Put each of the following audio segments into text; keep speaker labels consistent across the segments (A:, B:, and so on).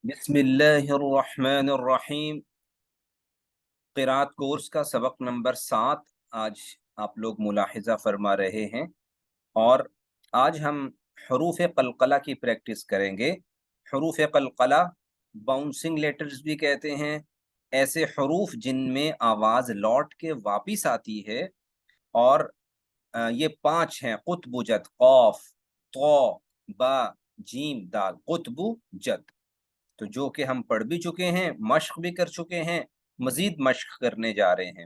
A: بسم اللہ الرحمن الرحیم۔ قرات کورس کا سبق نمبر 7 آج آپ لوگ ملاحظہ فرما رہے ہیں، اور آج ہم حروف قلقلہ کی پریکٹس کریں گے۔ حروف قلقلہ باؤنسنگ لیٹرز بھی کہتے ہیں، ایسے حروف جن میں آواز لوٹ کے واپس آتی ہے، اور یہ 5 ہیں: قطب جد، قاف، طا، با، جیم، دال، قطب جد۔ تو جو کہ ہم پڑھ بھی چکے ہیں، مشق بھی کر چکے ہیں، مزید مشق کرنے جا رہے ہیں۔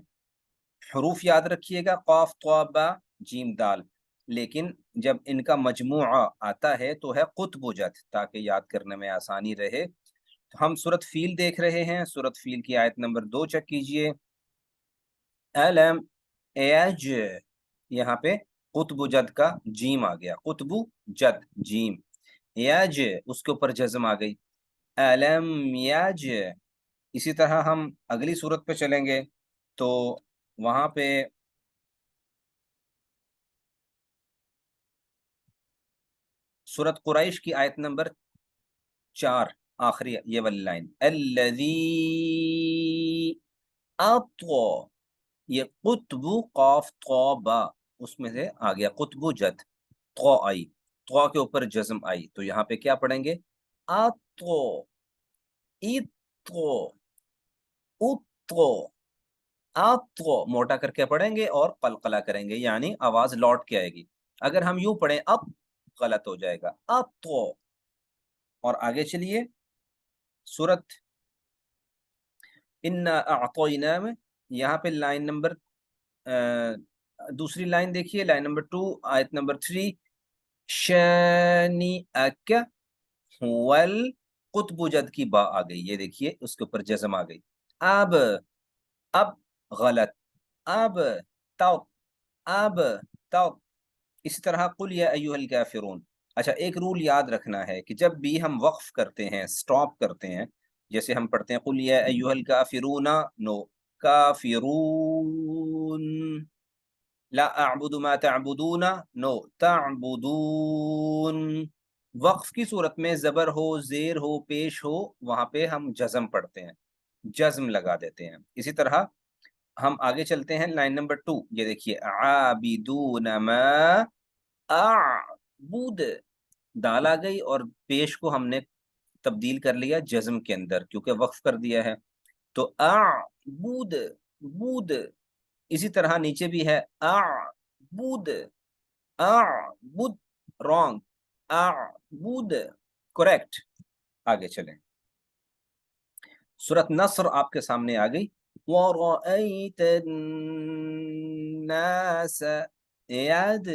A: حروف یاد رکھیے گا: قاف، طا، با، جیم، دال، لیکن جب ان کا مجموعہ آتا ہے تو ہے قطب جد، تاکہ یاد کرنے میں آسانی رہے۔ تو ہم سورۃ فیل دیکھ رہے ہیں، سورۃ فیل کی آیت نمبر 2 چیک کیجئے۔ الم ایج، یہاں پہ قطب جد کا جیم آ گیا، قطب جد جیم، یج اس کے اوپر جزم آ گئی، الم یج۔ اسی طرح ہم اگلی صورت پہ چلیں گے تو وہاں پہ سورۃ قریش کی آیت نمبر 4، آخری یہ والی لائن، الذی اطغى، یہ قطب قاف طا با اس میں سے آ گیا قطب جد، طا آئی، طا کے اوپر جزم آئی، تو یہاں پہ کیا پڑھیں گے؟ اطغى، اطغى، اطغى، اطغى، موٹا کر کے پڑھیں گے اور قلقلہ کریں گے، یعنی آواز لوٹ کے آئے گی۔ اگر ہم یوں پڑھیں اب غلط ہو جائے گا، اطغى۔ اور آگے چلیے سورت انا اعطینا میں، یہاں پہ لائن نمبر دوسری لائن دیکھیے، لائن نمبر 2 آیت نمبر 3، شانئک هو القطب جد کی با آ گئی، یہ دیکھیے اس کے اوپر جزم آ گئی۔ اب غلط، اب تو، اب تو۔ اسی طرح قل یا ایھا الکافرون۔ اچھا، ایک رول یاد رکھنا ہے کہ جب بھی ہم وقف کرتے ہیں، سٹاپ کرتے ہیں، جیسے ہم پڑھتے ہیں قل یا ایھا الکافرون، نو، کافرون، لا اعبد ما تعبدون، نو، تعبدون۔ وقف کی صورت میں زبر ہو، زیر ہو، پیش ہو، وہاں پہ ہم جزم پڑھتے ہیں، جزم لگا دیتے ہیں۔ اسی طرح ہم آگے چلتے ہیں، لائن نمبر 2 یہ دیکھیے، عابدون ما اعبد، دال آ گئی اور پیش کو ہم نے تبدیل کر لیا جزم کے اندر کیونکہ وقف کر دیا ہے، تو اعبد، بود۔ اسی طرح نیچے بھی ہے اعبد، اعبد، رانگ، اعبد، کریکٹ۔ آگے چلیں، سورۃ نصر آپ کے سامنے آ گئی، وَرَأَيْتَ النَّاسَ، یاد،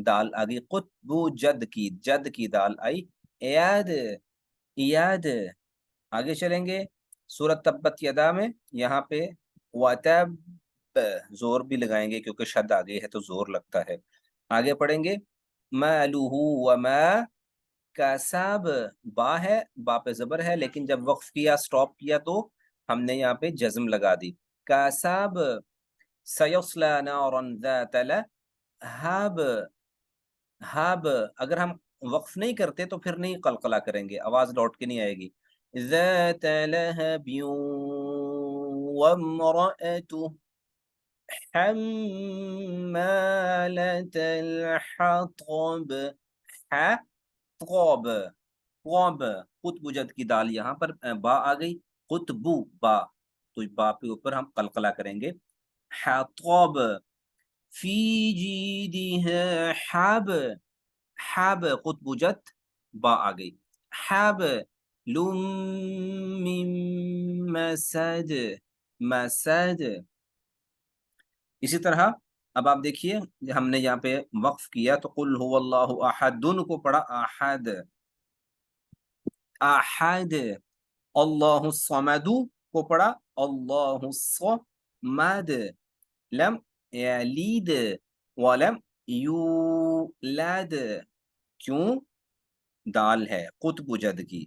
A: دال آ گئی قطب جد کی دال آئی، یاد، یاد۔ آگے چلیں گے سورۃ تبت یدا میں، یہاں پہ وَتَبَّ، زور بھی لگائیں گے کیونکہ شد آ گئی ہے تو زور لگتا ہے۔ آگے پڑھیں گے مَالُهُ وَمَا کسب، با ہے، با پہ زبر ہے، لیکن جب وقف کیا، سٹاپ کیا، تو ہم نے یہاں پہ جزم لگا دی، کسب، سیصلی نارا ذات لہب، ہب، اگر ہم وقف نہیں کرتے تو پھر نہیں قلقلہ کریں گے، آواز لوٹ کے نہیں آئے گی، ذات لہب وامرأته حمالة الحطب، حطب، قوب، قطب جد کی دال یہاں پر با آ گئی، قطب با، تو با کے اوپر ہم قلقلہ کریں گے، حطب، فی جیدها حب، حب، قطب جد با آ گئی، حب، لم من مسد، مسد۔ اسی طرح اب آپ دیکھیے ہم نے یہاں پہ وقف کیا تو قل هو اللہ احد، دونوں کو پڑھا احد، احد، اللہ الصمد کو پڑھا اللہ الصمد، لم یلید ولم یولد، کیوں؟ دال ہے قطب جد کی،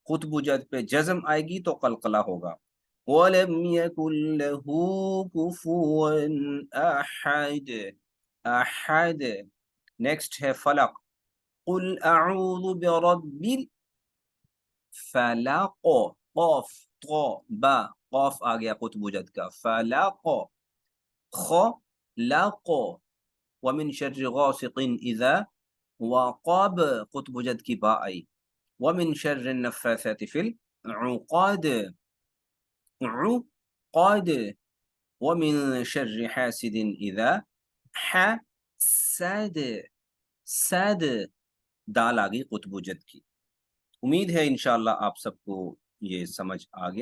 A: قطب جد پہ جزم آئے گی تو قلقلہ ہوگا، وَلَمْ يَكُنْ لَهُ كُفُوًا أَحَدٌ، احد۔ نیکسٹ ہے فلق، قل اعوذ برب فلاقو قوف طو با قوف آ گیا قطب جد کا فلاقو خو لاقو ومن شر غاسق اذا وقاب قطب جد کی با آئی ومن شر النفاثات فی العقاد عقاد ومن شر حاسد اذا حسد سد دال آ گئی قطب جد کی. امید ہے انشاءاللہ آپ سب کو یہ سمجھ آ گیا.